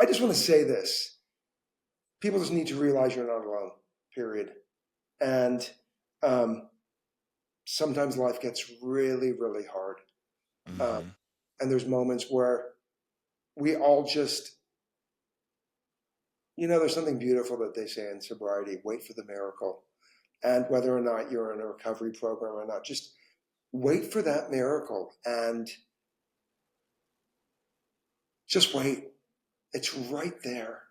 I just want to say this. People just need to realize you're not alone, period. And um, sometimes life gets really, really hard. Um, Hmm. and there's moments where we all just, there's something beautiful that they say in sobriety: wait for the miracle. And whether or not you're in a recovery program or not, just wait for that miracle and just wait. It's right there.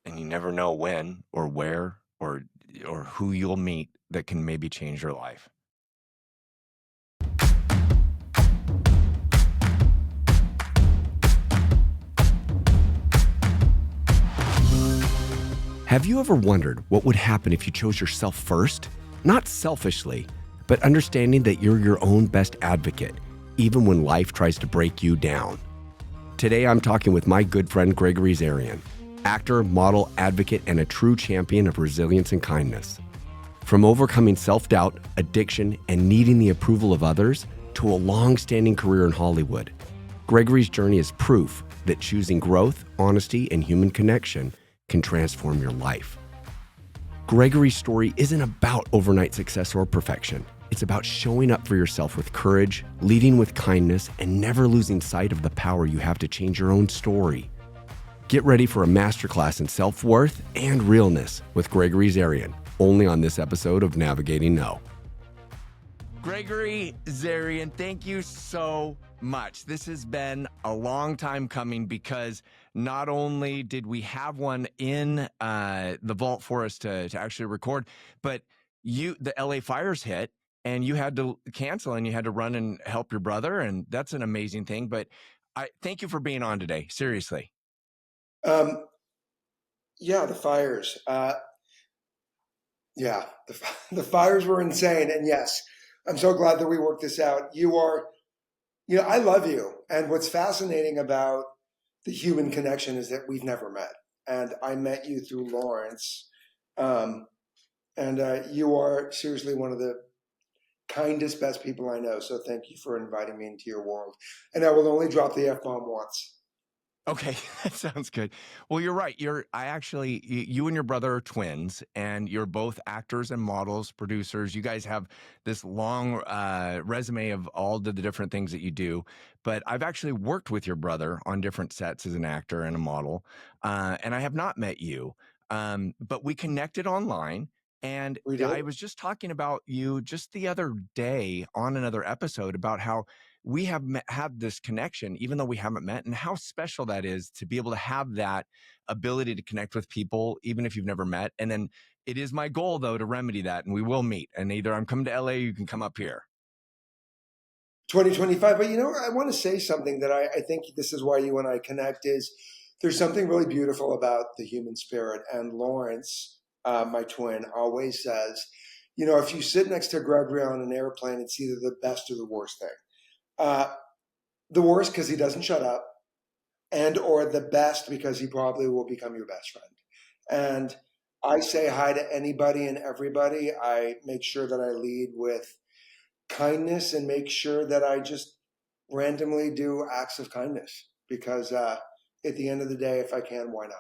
And you never know when or where or who you'll meet that can maybe change your life. Have you ever wondered what would happen if you chose yourself first? Not selfishly, but understanding that you're your own best advocate, even when life tries to break you down. Today, I'm talking with my good friend Gregory Zarian, actor, model, advocate, and a true champion of resilience and kindness. From overcoming self-doubt, addiction, and needing the approval of others, to a long-standing career in Hollywood, Gregory's journey is proof that choosing growth, honesty, and human connection can transform your life. Gregory's story isn't about overnight success or perfection. It's about showing up for yourself with courage, leading with kindness, and never losing sight of the power you have to change your own story. Get ready for a masterclass in self-worth and realness with Gregory Zarian, only on this episode of Navigating No. Gregory Zarian, thank you so much. This has been a long time coming because not only did we have one in the vault for us to actually record, but the LA fires hit and you had to cancel and you had to run and help your brother. And that's an amazing thing. But I thank you for being on today. Seriously. Um, yeah, the fires. Yeah, the fires were insane. And yes, I'm so glad that we worked this out. I love you. And what's fascinating about the human connection is that we've never met. And I met you through Lawrence. Um, and you are seriously one of the kindest, best people I know. So thank you for inviting me into your world. And I will only drop the F bomb once. Okay, that sounds good. Well, you're right. You and your brother are twins, and you're both actors and models, producers. You guys have this long resume of all the different things that you do. But I've actually worked with your brother on different sets as an actor and a model, and I have not met you. But we connected online. And We did. I was just talking about you just the other day on another episode about how we have had this connection, even though we haven't met, and how special that is to be able to have that ability to connect with people, even if you've never met. And then it is my goal, though, to remedy that, and we will meet. And either I'm coming to LA, or you can come up here. 2025. But I want to say something that I think this is why you and I connect is there's something really beautiful about the human spirit. And Lawrence, my twin, always says, if you sit next to Gregory on an airplane, it's either the best or the worst thing. Uh, the worst because he doesn't shut up, and or the best because he probably will become your best friend. And I say hi to anybody and everybody. I make sure that I lead with kindness and make sure that I just randomly do acts of kindness because at the end of the day, if I can, why not?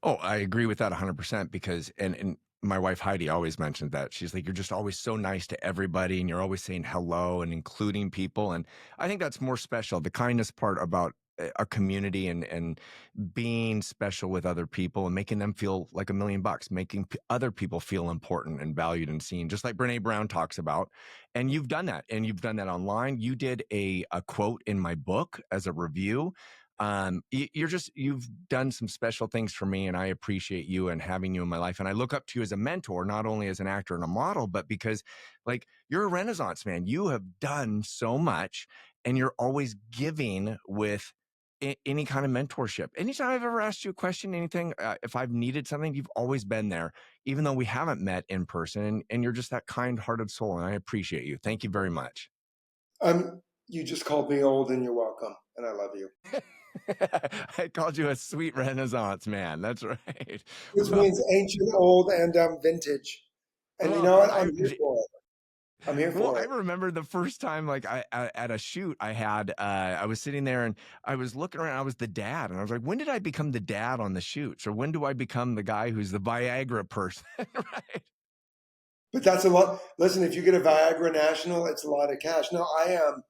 Oh, I agree with that 100% because, and my wife Heidi always mentioned that. She's like, you're just always so nice to everybody and you're always saying hello and including people. And I think that's more special. The kindness part about a community and being special with other people and making them feel like $1,000,000, making other people feel important and valued and seen, just like Brene Brown talks about. And you've done that, and you've done that online. You did a quote in my book as a review. You've done some special things for me, and I appreciate you and having you in my life. And I look up to you as a mentor, not only as an actor and a model, but because like you're a Renaissance man. You have done so much and you're always giving with any kind of mentorship. Anytime I've ever asked you a question, anything, if I've needed something, you've always been there, even though we haven't met in person. And you're just that kind-hearted soul, and I appreciate you. Thank you very much. You just called me old and you're welcome. And I love you. I called you a sweet Renaissance man. That's right. Which Well, means ancient, old, and vintage. And you well, know what? I'm here for it. I'm here Well, for I it. remember the first time, like at a shoot I had, I was sitting there and I was looking around. I was the dad, and I was like, "When did I become the dad on the shoots, or when do I become the guy who's the Viagra person?" Right? But that's a lot. Listen, if you get a Viagra National, it's a lot of cash. No, I am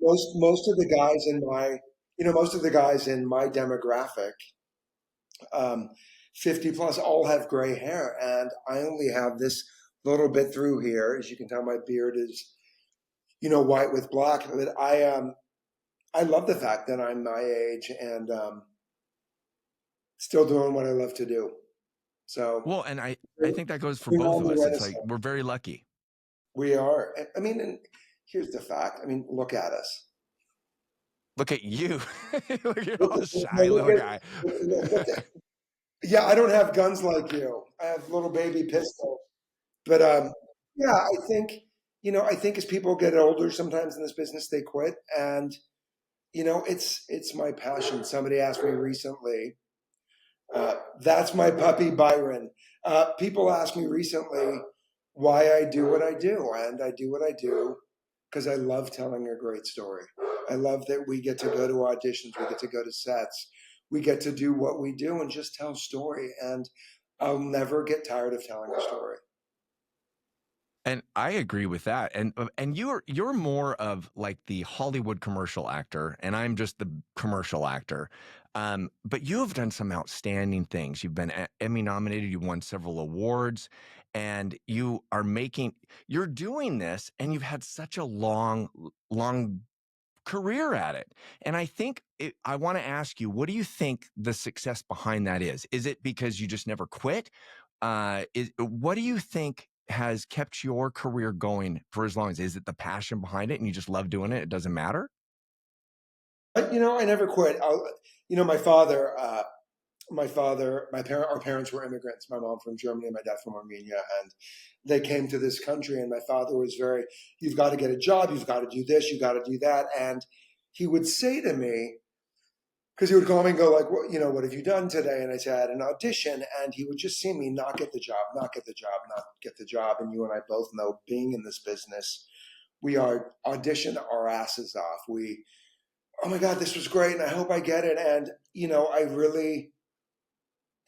most of the guys in my most of the guys in my demographic, um, 50 plus, all have gray hair, and I only have this little bit through here. As you can tell, my beard is white with black. But I love the fact that I'm my age and still doing what I love to do. So Well, and I think that goes for bring both on of the us. It's like Renaissance. we're very lucky. We are. I mean, and here's the fact. I mean, look at us. Look at you. Look, you're Look all at, shy look little at, guy. look at, yeah, I don't have guns like you. I have little baby pistols. But yeah, I think as people get older, sometimes in this business they quit, and it's my passion. Somebody asked me recently. That's my puppy Byron. People ask me recently why I do what I do, and I do what I do because I love telling a great story. I love that we get to go to auditions, we get to go to sets, we get to do what we do and just tell story. And I'll never get tired of telling a story. And I agree with that. And you're more of like the Hollywood commercial actor, and I'm just the commercial actor. But you have done some outstanding things. You've been Emmy nominated. You won several awards, and you're doing this, and you've had such a long career at it. And I want to ask you, what do you think the success behind that is? Is it because you just never quit? What do you think has kept your career going for as long as? Is it the passion behind it and you just love doing it? It doesn't matter? But I never quit. Our parents were immigrants. My mom from Germany and my dad from Armenia, and they came to this country. And my father was very, "You've got to get a job. You've got to do this. You got to do that." And he would say to me, because he would call me and go like, what have you done today?" And I said, "I had an audition." And he would just see me not get the job, not get the job, not get the job. And you and I both know, being in this business, we are audition our asses off. Oh my God, this was great, and I hope I get it. And I really,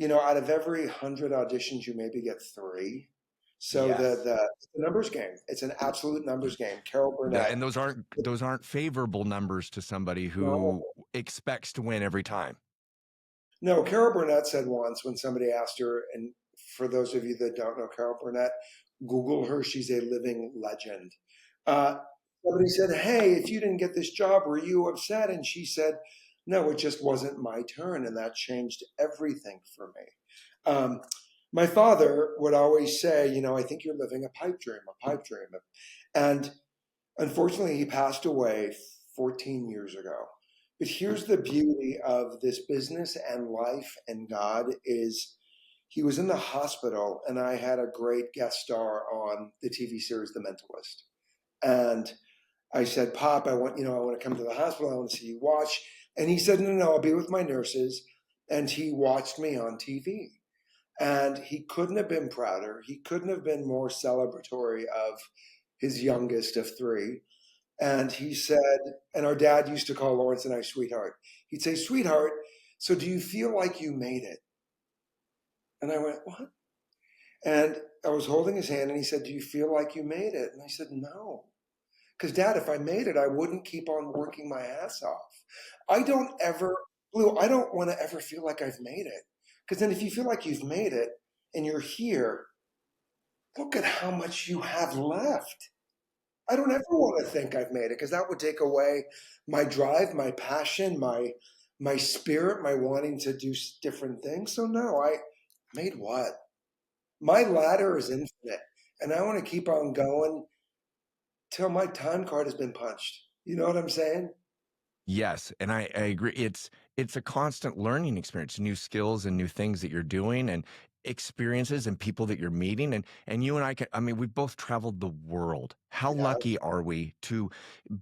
out of every 100 auditions, you maybe get three. So Yes. the numbers game. It's an absolute numbers game. Carol Burnett. And those aren't favorable numbers to somebody No, who expects to win every time. no. Carol Burnett said once when somebody asked her, and for those of you that don't know Carol Burnett, Google her. She's a living legend. Uh, Somebody said, "Hey, if you didn't get this job, were you upset?" And she said, "No, it just wasn't my turn," and that changed everything for me. Um, my father would always say, "I think you're living a pipe dream." And unfortunately, he passed away 14 years ago. But here's the beauty of this business and life and God is he was in the hospital, and I had a great guest star on the TV series The Mentalist. And I said, "Pop, I want to come to the hospital. I want to see you watch." And he said, "No, no, I'll be with my nurses." And he watched me on TV. And he couldn't have been prouder. He couldn't have been more celebratory of his youngest of three. And he said, and our dad used to call Lawrence and I sweetheart. He'd say, "Sweetheart, so do you feel like you made it?" And I went, "What?" And I was holding his hand and he said, "Do you feel like you made it?" And I said, "No." Because, Dad, if I made it, I wouldn't keep on working my ass off. I don't ever, Blue, I don't want to ever feel like I've made it. Because then if you feel like you've made it and you're here, look at how much you have left. I don't ever want to think I've made it because that would take away my drive, my passion, my spirit, my wanting to do different things. So no, I made what? My ladder is infinite, and I want to keep on going till my time card has been punched. You know what I'm saying? Yes, and I agree. It's a constant learning experience, new skills and new things that you're doing and experiences and people that you're meeting. And you and I mean, we've both traveled the world. How Yeah. lucky are we to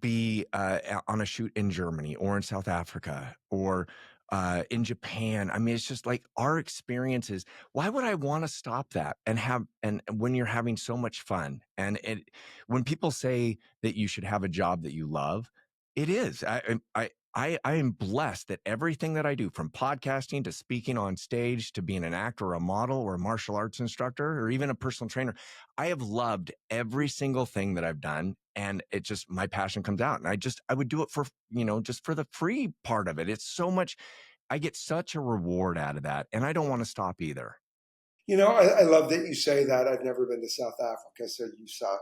be on a shoot in Germany or in South Africa or in Japan. I mean, it's just like our experiences. Why would I want to stop that and have, and when you're having so much fun? And when people say that you should have a job that you love, it is. I am blessed that everything that I do, from podcasting to speaking on stage to being an actor or a model or a martial arts instructor or even a personal trainer, I have loved every single thing that I've done. And it just, my passion comes out. And I would do it for, just for the free part of it. It's so much, I get such a reward out of that. And I don't want to stop either. I love that you say that. I've never been to South Africa, so you suck.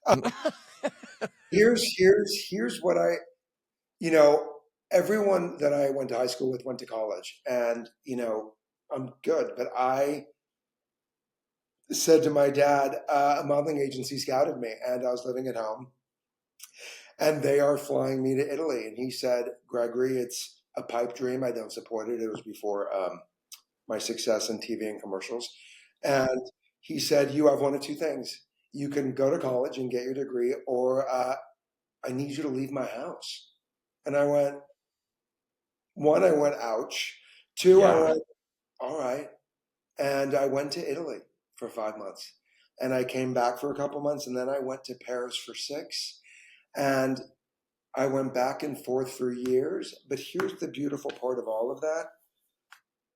Uh, here's what you know, everyone that I went to high school with went to college, and I'm good. But I said to my dad, a modeling agency scouted me, and I was living at home, and they are flying me to Italy. And he said, Gregory, it's a pipe dream. I don't support it. It was before my success in TV and commercials. And he said, you have one of two things. You can go to college and get your degree, or I need you to leave my house. And I went, one, I went, ouch. Two, I Yeah. went, all right. And I went to Italy for 5 months. And I came back for a couple months. And then I went to Paris for 6. And I went back and forth for years. But here's the beautiful part of all of that.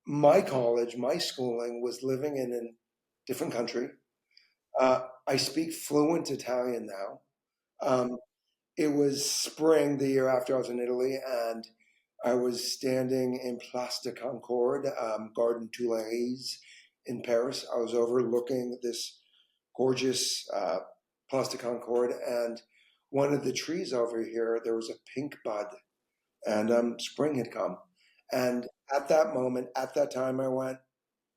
My college, my schooling was living in a different country. I speak fluent Italian now. It was spring the year after I was in Italy, and I was standing in Place de Concorde, Garden Tuileries in Paris. I was overlooking this gorgeous Place de Concorde, and one of the trees over here, there was a pink bud, and spring had come. And at that moment, at that time, I went,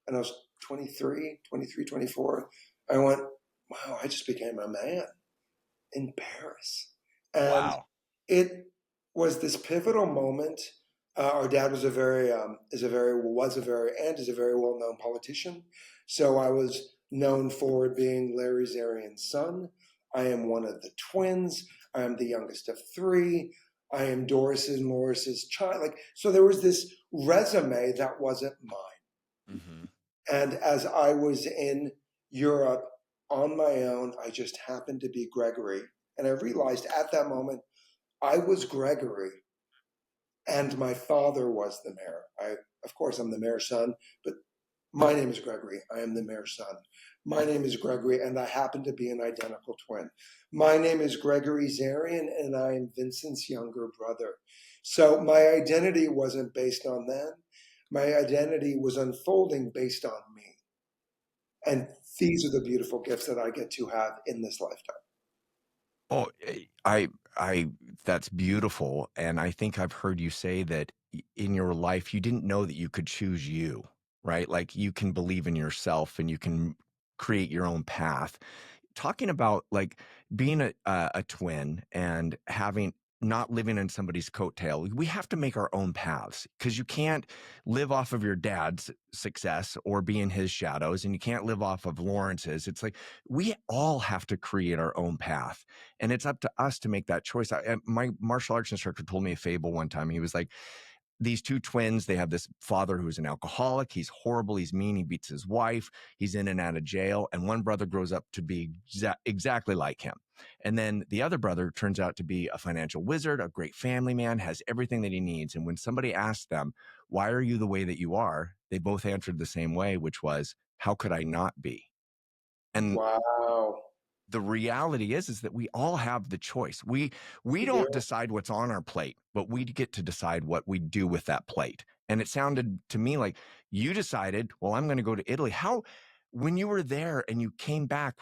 and I was 23, 24. I went, wow, I just became a man in Paris. And Wow. it was this pivotal moment. Our dad was a very and is a very well known politician. So I was known for being Larry Zarian's son. I am one of the twins. I am the youngest of three. I am Doris and Morris's child. Like, so there was this resume that wasn't mine. Hmm. And as I was in Europe on my own, I just happened to be Gregory. And I realized at that moment, I was Gregory and my father was the mayor. Of course, I'm the mayor's son, but my name is Gregory. I am the mayor's son. My name is Gregory, and I happen to be an identical twin. My name is Gregory Zarian, and I am Vincent's younger brother. So my identity wasn't based on them. My identity was unfolding based on me. And these are the beautiful gifts that I get to have in this lifetime. Oh, I, that's beautiful. And I think I've heard you say that in your life, you didn't know that you could choose you, right? Like you can believe in yourself and you can create your own path. Talking about like being a twin and having not living in somebody's coattail, we have to make our own paths because you can't live off of your dad's success or be in his shadows, and you can't live off of Lawrence's. It's like we all have to create our own path, and it's up to us to make that choice. My martial arts instructor told me a fable one time. He was like, these two twins, they have this father who's an alcoholic. He's horrible. He's mean. He beats his wife. He's in and out of jail. And one brother grows up to be exactly like him. And then the other brother turns out to be a financial wizard, a great family man, has everything that he needs. And when somebody asked them, why are you the way that you are? They both answered the same way, which was, how could I not be? And Wow. the reality is that we all have the choice. We We do. don't decide what's on our plate, but we get to decide what we do with that plate. And it sounded to me like you decided, well, I'm going to go to Italy. How, when you were there and you came back,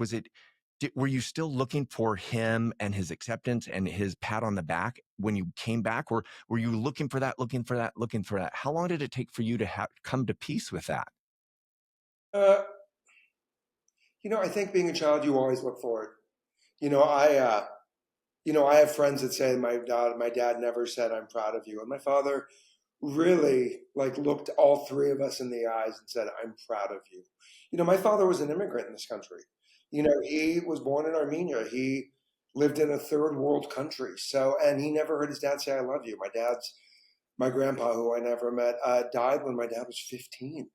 were you still looking for him and his acceptance and his pat on the back when you came back, or were you looking for that, looking for that, looking for that? How long did it take for you to come to peace with that? Uh, I think being a child, you always look forward. You know, I, uh, I have friends that say my dad never said, "I'm proud of you," and my father really like looked all three of us in the eyes and said, "I'm proud of you." My father was an immigrant in this country. He was born in Armenia. He lived in a third world country. So, and he never heard his dad say, "I love you." My dad's My grandpa, who I never met, died when my dad was 15.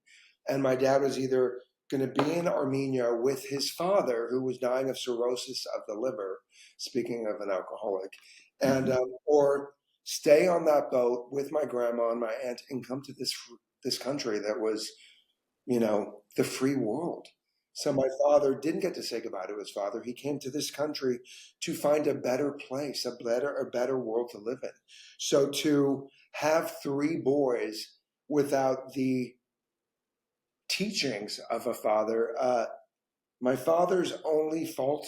And my dad was either going to be in Armenia with his father, who was dying of cirrhosis of the liver, speaking of an alcoholic, and or stay on that boat with my grandma and my aunt and come to this country that was, the free world. So my father didn't get to say goodbye to his father. He came to this country to find a better place, a better world to live in. So to have three boys without the teachings of a father, my father's only fault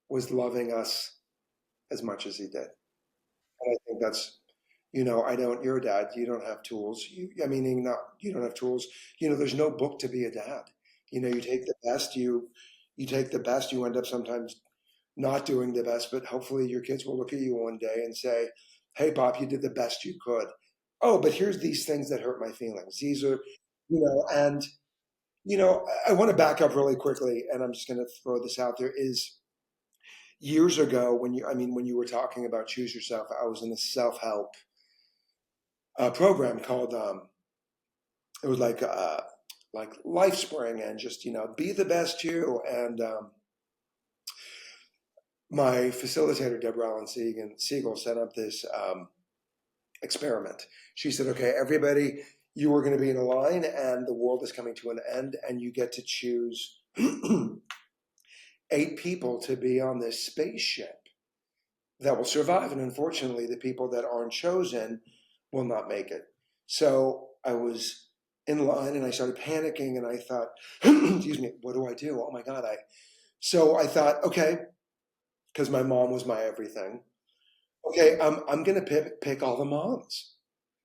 was loving us as much as he did. And I think that's, I don't, you're a dad, you don't have tools. Meaning not, you don't have tools. There's no book to be a dad. You take the best, you take the best, you end up sometimes not doing the best, but hopefully your kids will look at you one day and say, hey, Pop, you did the best you could. Oh, but here's these things that hurt my feelings. These are, and, I want to back up really quickly, and I'm just going to throw this out there is years ago when you were talking about choose yourself, I was in a self-help program called it was like LifeSpring and just be the best you. And my facilitator Deborah Allen Siegel set up this experiment. She said, "Okay, everybody, you are going to be in a line, and the world is coming to an end, and you get to choose 8 people to be on this spaceship that will survive. And unfortunately, the people that aren't chosen will not make it." So I was in line and I started panicking and I thought, excuse me, what do I do? Oh my God. So I thought, okay, because my mom was my everything. Okay, I'm going to pick all the moms.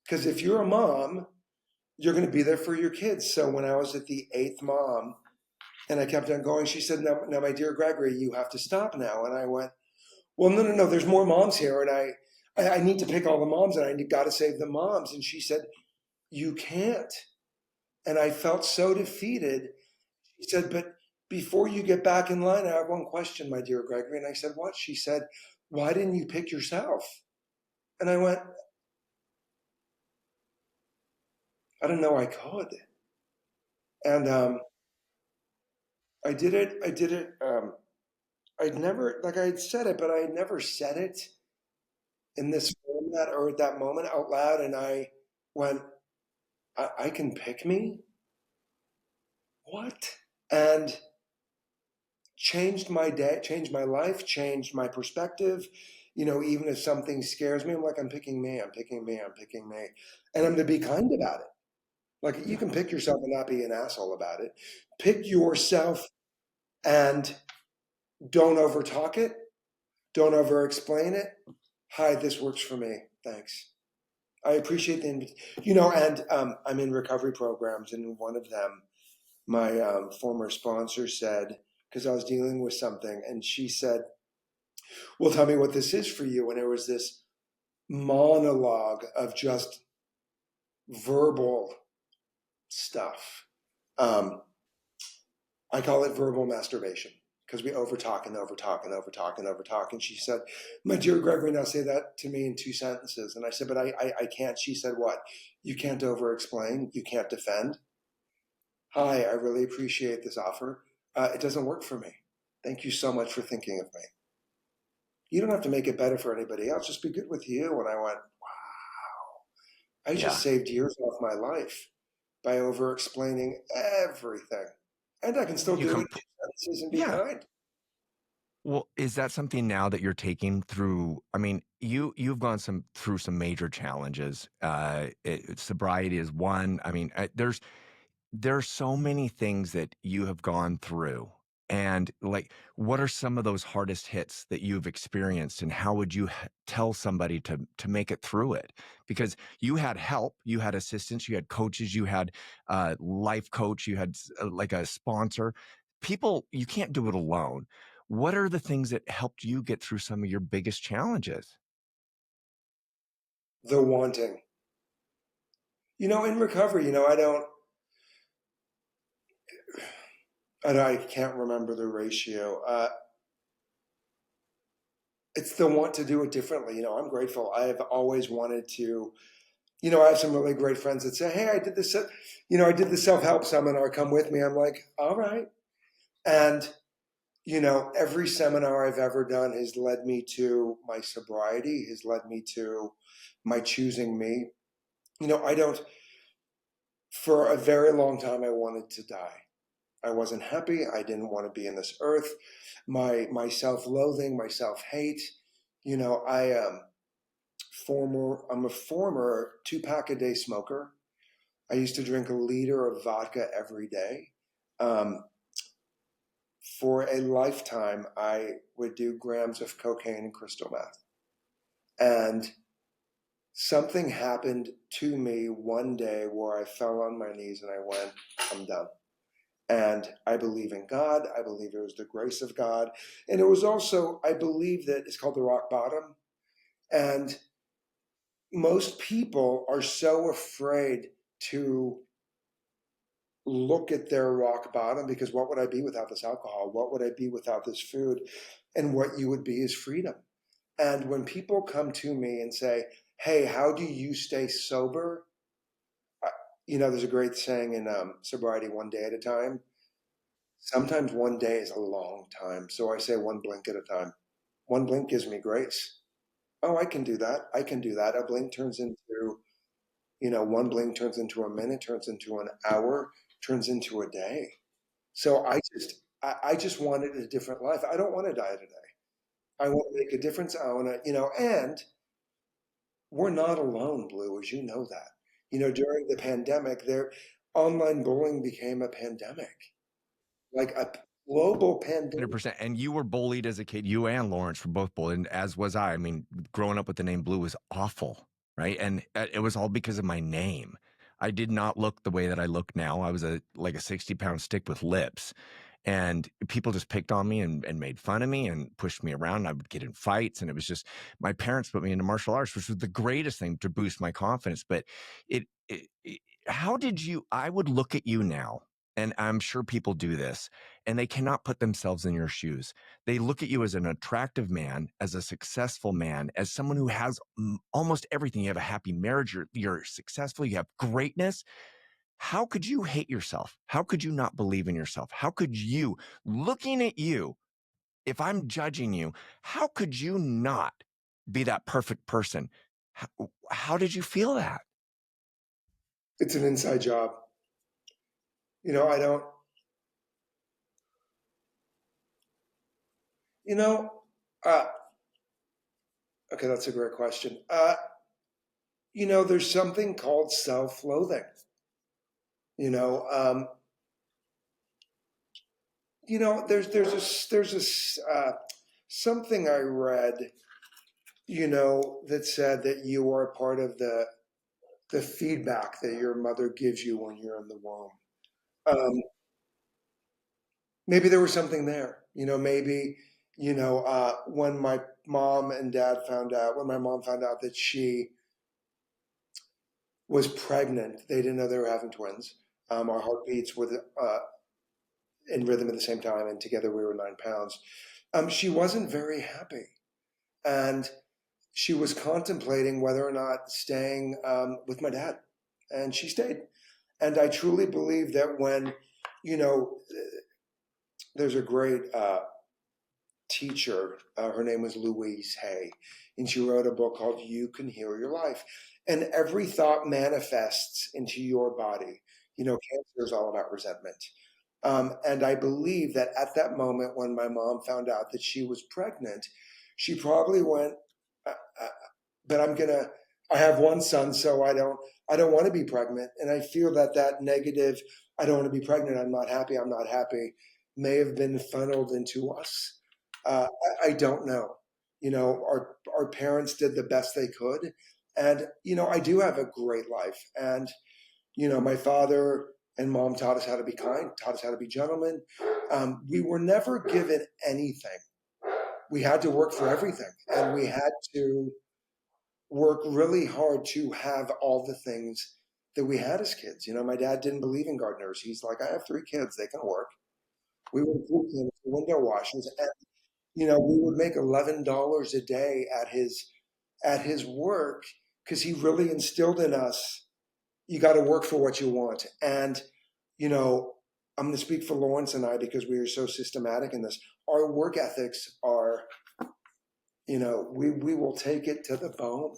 Because if you're a mom, you're going to be there for your kids. So when I was at the 8th mom and I kept on going, she said, now, my dear Gregory, you have to stop now. And I went, well, no, there's more moms here. And I need to pick all the moms and I got to save the moms. And she said, you can't. And I felt so defeated. She said, but before you get back in line, I have one question, my dear Gregory. And I said, what? She said, why didn't you pick yourself? And I went, I didn't know I could. And I did it. I'd never, like I had said it, but I had never said it in this format or at that moment out loud. And I went, I can pick me? What? And changed my day, changed my life, changed my perspective. Even if something scares me, I'm like, I'm picking me, I'm picking me, I'm picking me. And I'm to be kind about it. Like you Yeah. can pick yourself and not be an asshole about it. Pick yourself and don't over talk it. Don't over explain it. Hi, this works for me. Thanks. I appreciate the invitation. And I'm in recovery programs, and in one of them, my former sponsor said, because I was dealing with something, and she said, well, tell me what this is for you. And it was this monologue of just verbal stuff. Um, I call it verbal masturbation because we overtalk and overtalk and overtalk and overtalk. And she said, my dear Gregory, now say that to me in 2 sentences. And I said, but I can't. She said, what? You can't over explain. You can't defend. Hi, I really appreciate this offer. It doesn't work for me. Thank you so much for thinking of me. You don't have to make it better for anybody else. Just be good with you. And I went, I just Yeah. saved years off my life by over explaining everything. And I can still You do it in come. 2 sentences and be Yeah. kind. Well, is that something now that you're taking through? I mean, you've gone through some major challenges. Sobriety is one. I mean, there's so many things that you have gone through. And like, what are some of those hardest hits that you've experienced, and how would you tell somebody to make it through it? Because you had help, you had assistance, you had coaches, you had life coach, you had like a sponsor. People, you can't do it alone. What are the things that helped you get through some of your biggest challenges? The wanting. In recovery, I can't remember the ratio. It's the want to do it differently. I'm grateful. I've always wanted to, I have some really great friends that say, "Hey, I did this, I did the self-help seminar. Come with me." I'm like, "All right." And every seminar I've ever done has led me to my sobriety, has led me to my choosing me. I don't. For a very long time, I wanted to die. I wasn't happy. I didn't want to be in this earth. My self-loathing, my self-hate. I I'm a former 2-pack a day smoker. I used to drink a liter of vodka every day. Um, for a lifetime, I would do grams of cocaine and crystal meth. And something happened to me one day where I fell on my knees and I went, I'm done. And I believe in God. I believe it was the grace of God. And it was also, I believe that it's called the rock bottom. And most people are so afraid to look at their rock bottom because what would I be without this alcohol? What would I be without this food? And what you would be is freedom. And when people come to me and say, "Hey, how do you stay sober?" There's a great saying in sobriety: one day at a time. Sometimes one day is a long time. So I say one blink at a time. One blink gives me grace. Oh, I can do that. I can do that. A blink turns into, one blink turns into a minute, turns into an hour, turns into a day. So I just wanted a different life. I don't want to die today. I want to make a difference. I want to, and we're not alone, Blue, as you know that. During the pandemic, online bullying became a pandemic, like a global pandemic. 100%. And you were bullied as a kid. You and Lawrence were both bullied, and as was I. I mean, growing up with the name Blue was awful, right? And it was all because of my name. I did not look the way that I look now. I was like a 60-pound stick with lips. And people just picked on me and made fun of me and pushed me around. I would get in fights. And it was just my parents put me into martial arts, which was the greatest thing to boost my confidence. But how did you, I would look at you now, and I'm sure people do this, and they cannot put themselves in your shoes. They look at you as an attractive man, as a successful man, as someone who has almost everything. You have a happy marriage, you're successful, you have greatness. How could you hate yourself? How could you not believe in yourself? How could you, looking at you, if I'm judging you, how could you not be that perfect person? How did you feel that? It's an inside job. I don't, you know, uh, okay, that's a great question. There's something called self-loathing. You know, um, there's something I read, that said that you are part of the feedback that your mother gives you when you're in the womb. Um, maybe there was something there. Maybe when my when my mom found out that she was pregnant, they didn't know they were having twins. Our heartbeats were in rhythm at the same time, and together we were 9 pounds. She wasn't very happy, and she was contemplating whether or not staying with my dad, and she stayed. And I truly believe that when, you know, there's a great teacher. Her name was Louise Hay, and she wrote a book called "You Can Heal Your Life." And every thought manifests into your body. Cancer is all about resentment. And I believe that at that moment when my mom found out that she was pregnant, she probably went, uh, uh, "But I have one son, so I don't want to be pregnant." And I feel that that negative, "I don't want to be pregnant. I'm not happy," may have been funneled into us. I don't know. Our parents did the best they could, and I do have a great life. And my father and mom taught us how to be kind, taught us how to be gentlemen. We were never given anything. We had to work for everything, and we had to work really hard to have all the things that we had as kids. My dad didn't believe in gardeners. He's like, "I have 3 kids; they can work." We were pool cleaners, window washers, and we would make $11 a day at his work, because he really instilled in us, you got to work for what you want. And, you know, I'm going to speak for Lawrence and I because we are so systematic in this. Our work ethics are, we will take it to the bone.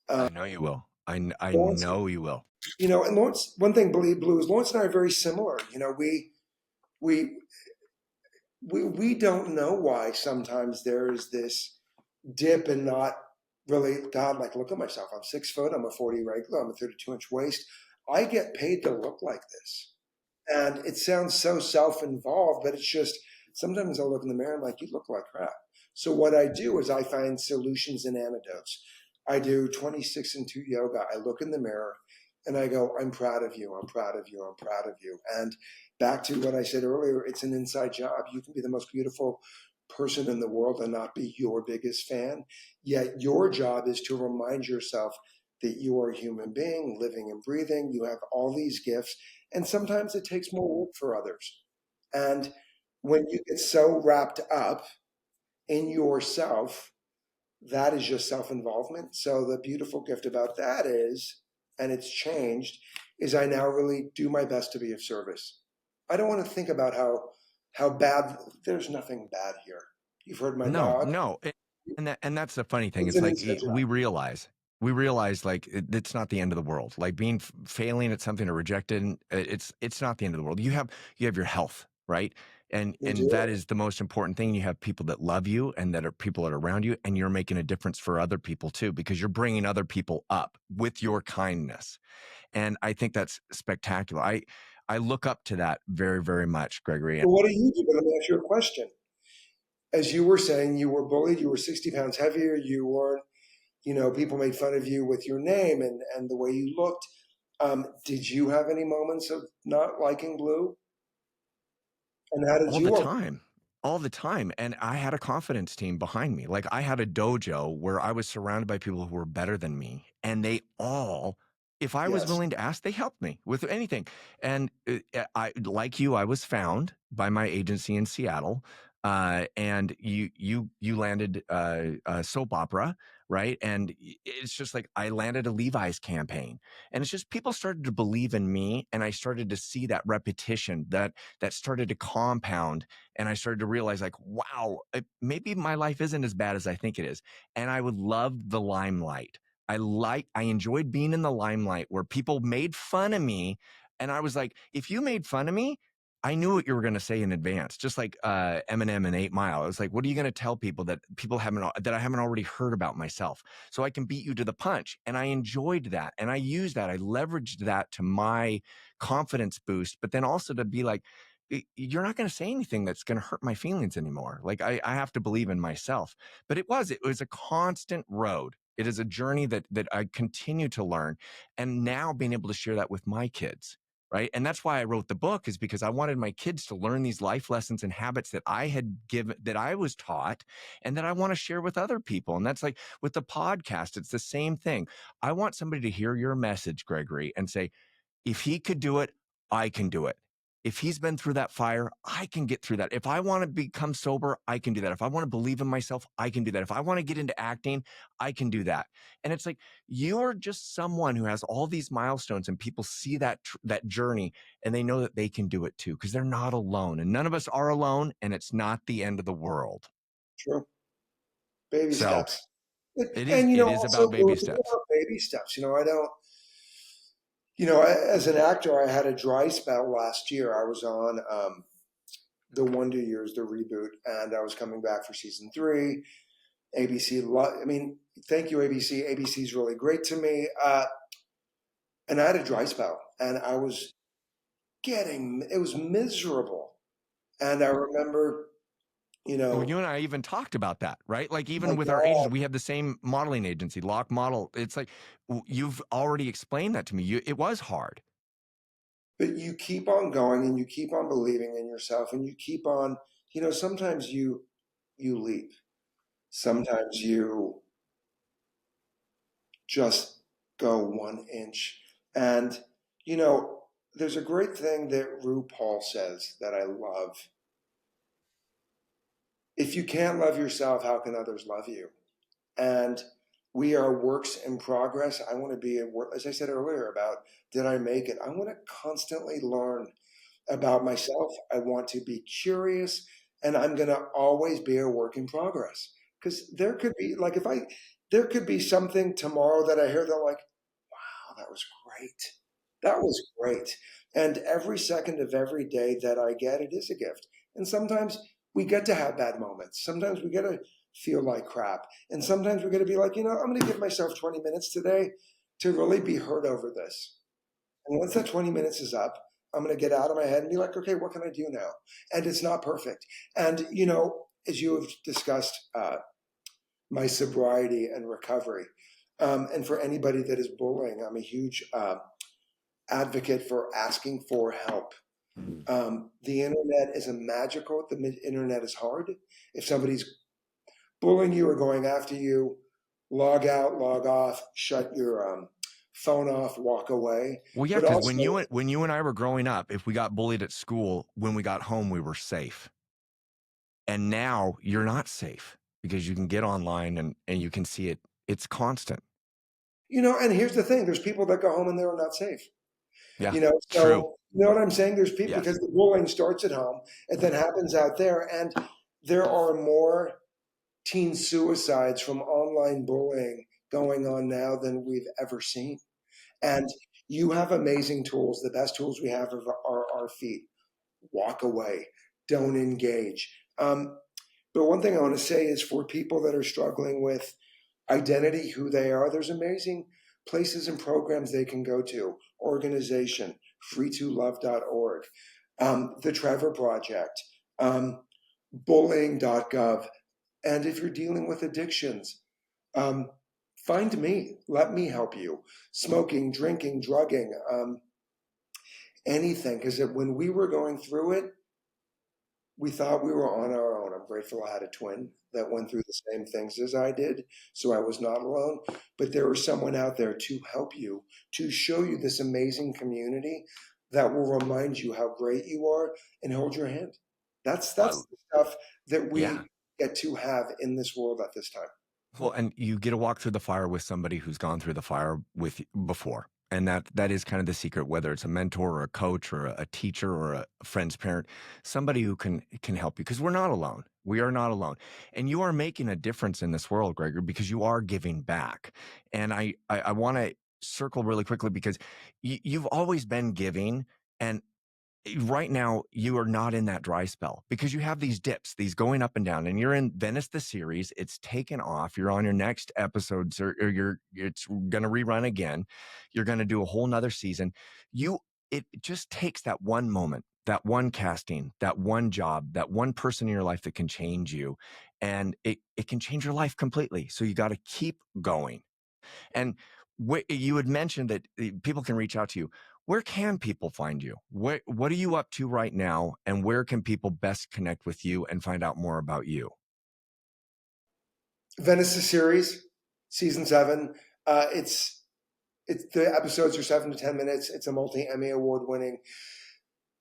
I know you will. I Lawrence, know you will. and Lawrence, one thing, Blue, is Lawrence and I are very similar. We we don't know why sometimes there's this dip and not really, God, like, look at myself. I'm 6 foot, I'm a 40 regular, I'm a 32-inch waist. I get paid to look like this. And it sounds so self-involved, but it's just sometimes I'll look in the mirror and like, you look like crap. So what I do is I find solutions and antidotes. I do 26 and 2 yoga. I look in the mirror and I go, I'm proud of you. I'm proud of you. I'm proud of you. And back to what I said earlier, it's an inside job. You can be the most beautiful person in the world and not be your biggest fan. Yet your job is to remind yourself that you are a human being, living and breathing. You have all these gifts. And sometimes it takes more work for others. And when you get so wrapped up in yourself, that is just self involvement. So the beautiful gift about that is, and it's changed, is I now really do my best to be of service. I don't want to think about how bad. There's nothing bad here. You've heard my No, dog. no. And that's the funny thing. It's It's an like inside job. we realize like it's not the end of the world. Like being failing at something or rejected, it's not the end of the world. You have your health, right? You And that do. is the most important thing. You have people that love you and that are people that are around you, and you're making a difference for other people too, because you're bringing other people up with your kindness. And I think that's spectacular. I look up to that very, very much, Gregory. But what do you do? But let me ask you a question. As you were saying, you were bullied. You were 60 pounds heavier. You weren't. People made fun of you with your name and the way you looked. Did you have any moments of not liking Blue? And how did All the you? time. All the time. And I had a confidence team behind me. Like I had a dojo where I was surrounded by people who were better than me. And they all, if I was Yes. willing to ask, they helped me with anything. And I, like you, I was found by my agency in Seattle. And you landed a soap opera, right? And it's just like I landed a Levi's campaign, and it's just people started to believe in me, and I started to see that repetition that started to compound, and I started to realize like, wow, maybe my life isn't as bad as I think it is. And I would love the limelight. I enjoyed being in the limelight where people made fun of me. And I was like, if you made fun of me, I knew what you were going to say in advance, just like Eminem and 8 Mile. I was like, what are you going to tell people that I haven't already heard about myself? So I can beat you to the punch. And I enjoyed that. And I used that. I leveraged that to my confidence boost, but then also to be like, you're not going to say anything that's going to hurt my feelings anymore. Like I have to believe in myself. But it was a constant road. It is a journey that I continue to learn. And now being able to share that with my kids. Right. And that's why I wrote the book, is because I wanted my kids to learn these life lessons and habits that I had given, that I was taught, and that I want to share with other people. And that's like with the podcast, it's the same thing. I want somebody to hear your message, Gregory, and say, if he could do it, I can do it. If he's been through that fire, I can get through that. If I want to become sober, I can do that. If I want to believe in myself, I can do that. If I want to get into acting, I can do that. And it's like, you're just someone who has all these milestones, and people see that journey, and they know that they can do it too, because they're not alone, and none of us are alone, and it's not the end of the world. True. Baby So steps. it is Also, about Blue, baby it's steps. about baby steps. I don't. As an actor, I had a dry spell last year. I was on the Wonder Years, the reboot, and I was coming back for season 3. ABC, I mean, thank you, ABC. ABC is really great to me. And I had a dry spell, and it was miserable. And I remember, you Well, know, you and I even talked about that, right? Like my even with our God, agents, we have the same modeling agency, Lock Model. It's like you've already explained that to me. It was hard. but you keep on going and you keep on believing in yourself and you keep on, sometimes you leap. Sometimes you just go 1 inch. And, there's a great thing that RuPaul says that I love. If you can't love yourself, how can others love you? And We are works in progress. I want to be, as I said earlier about did I make it? I want to constantly learn about myself. I want to be curious, and I'm going to always be a work in progress. Because there could be, like, there could be something tomorrow that I hear that, like, wow, that was great. That was great. And every second of every day that I get, it is a gift. And sometimes we get to have bad moments. Sometimes we get to feel like crap. And sometimes we're going to be like, I'm going to give myself 20 minutes today to really be hurt over this. And once that 20 minutes is up, I'm going to get out of my head and be like, okay, what can I do now? And it's not perfect. And, as you have discussed, my sobriety and recovery. And for anybody that is bullying, I'm a huge advocate for asking for help. The internet is a magical, the internet is hard. If somebody's bullying you or going after you, log out, log off, shut your phone off, walk away. Well, yeah, But because also, when you and I were growing up, if we got bullied at school, when we got home, we were safe. And now you're not safe because you can get online and you can see it. It's constant. and here's the thing: there's people that go home and they're not safe. Yeah, true. So you know what I'm saying? There's people Yes. because the bullying starts at home, it then happens out there, and there are more teen suicides from online bullying going on now than we've ever seen. And you have amazing tools. The best tools we have are our feet. Walk away. Don't engage. But one thing I want to say is for people that are struggling with identity, who they are, there's amazing places and programs they can go to. Organization, free2love.org, the Trevor Project, bullying.gov. And if you're dealing with addictions, um, find me. Let me help you. Smoking, drinking, drugging, anything. Because when we were going through it, we thought we were on our own. I'm grateful I had a twin that went through the same things as I did, so I was not alone. But there was someone out there to help you, to show you this amazing community that will remind you how great you are and hold your hand. That's Well, the stuff that yeah. we get to have in this world at this time. Well, and you get to walk through the fire with somebody who's gone through the fire with you before. And that is kind of the secret, whether it's a mentor or a coach or a teacher or a friend's parent, somebody who can help you because we're not alone. We are not alone. And you are making a difference in this world, Gregory, because you are giving back. And I want to circle really quickly because you've always been giving. And right now you are not in that dry spell because you have these dips, these going up and down, and you're in Venice the series. It's taken off. You're on your next episodes, or it's going to rerun again. You're going to do a whole nother season. It just takes that one moment, that one casting, that one job, that one person in your life that can change you, and it can change your life completely. So you got to keep going. And you had mentioned that people can reach out to you. Where can people find you? What are you up to right now? And where can people best connect with you and find out more about you? Venice the series, season 7. It's the episodes are 7 to 10 minutes. It's a multi-Emmy award winning.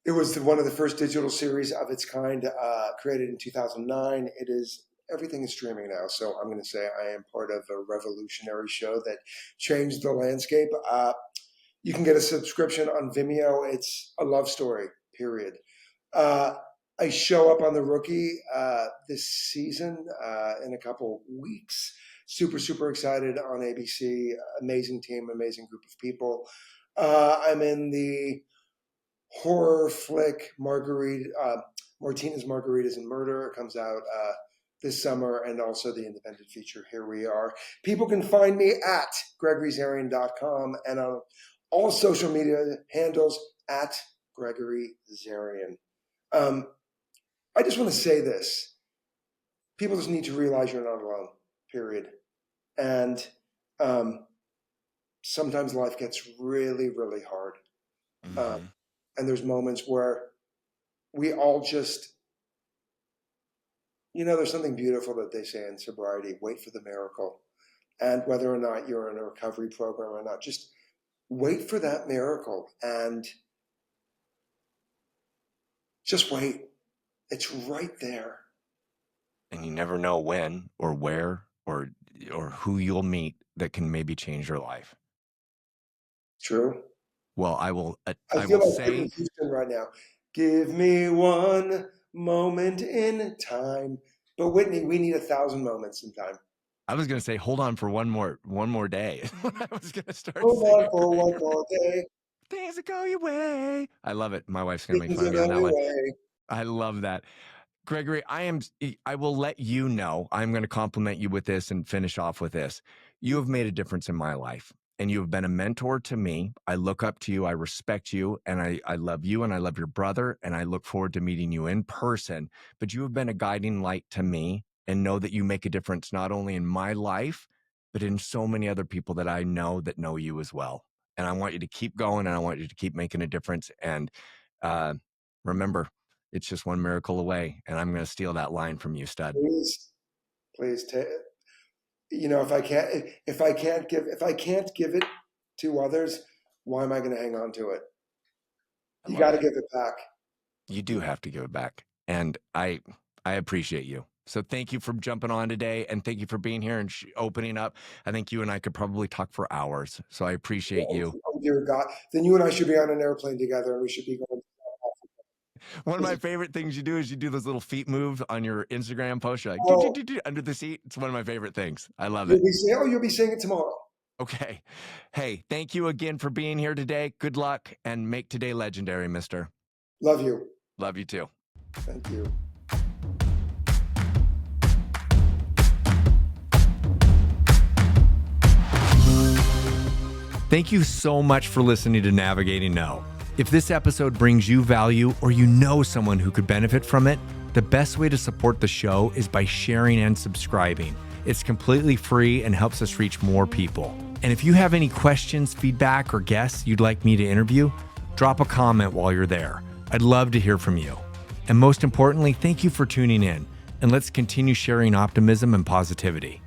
It was one of the first digital series of its kind, created in 2009. It is everything is streaming now, so I'm going to say I am part of a revolutionary show that changed the landscape. You can get a subscription on Vimeo. It's a love story, period. Uh, I show up on The Rookie this season in a couple weeks. Super, super excited on ABC. Amazing team, amazing group of people. I'm in the horror flick Martinez Margaritas and Murder. It comes out this summer, and also the independent feature Here We Are. People can find me at gregoryzarian.com and on all social media handles at Gregory Zarian. Um, I just want to say this. People just need to realize you're not alone, period. And um, sometimes life gets really, really hard. Uh, Hmm. and there's moments where we all just, there's something beautiful that they say in sobriety: wait for the miracle. And whether or not you're in a recovery program or not, just wait for that miracle and just wait. It's right there. And you never know when or where or or who you'll meet that can maybe change your life. True. Well, I I feel will like Whitney say, Houston right now. Give me one moment in time. But Whitney, we need 1,000 moments in time. I was going to say, hold on for one more day. I was going to start Hold singing on for one Gregory. more day. Things that go your way. I love it. My wife's going to make Things fun are of me on that going one. away. I love that. Gregory, I will let you know. I'm going to compliment you with this and finish off with this. You have made a difference in my life, and you have been a mentor to me. I look up to you. I respect you, and I love you, and I love your brother, and I look forward to meeting you in person. But you have been a guiding light to me, and know that you make a difference not only in my life, but in so many other people that I know that know you as well. And I want you to keep going, and I want you to keep making a difference. And uh, remember, it's just one miracle away. And I'm going to steal that line from you, stud. Please, please take. If I can't give it to others, why am I going to hang on to it? I You love got to it. give it back. You do have to give it back. And I appreciate you. So thank you for jumping on today, and thank you for being here and opening up. I think you and I could probably talk for hours. So I appreciate you. Oh dear God! Then you and I should be on an airplane together, and we should be going. One of my favorite things you do is you do those little feet moves on your Instagram post. You're like, do, do, Oh, do, do, under the seat. It's one of my favorite things. I love you'll it. be saying. Oh, you'll be saying it tomorrow. Okay. Hey, thank you again for being here today. Good luck, and make today legendary, mister. Love you. Love you too. Thank you. Thank you so much for listening to Navigating No. If this episode brings you value, or you know someone who could benefit from it, the best way to support the show is by sharing and subscribing. It's completely free and helps us reach more people. And if you have any questions, feedback, or guests you'd like me to interview, drop a comment while you're there. I'd love to hear from you. And most importantly, thank you for tuning in. And let's continue sharing optimism and positivity.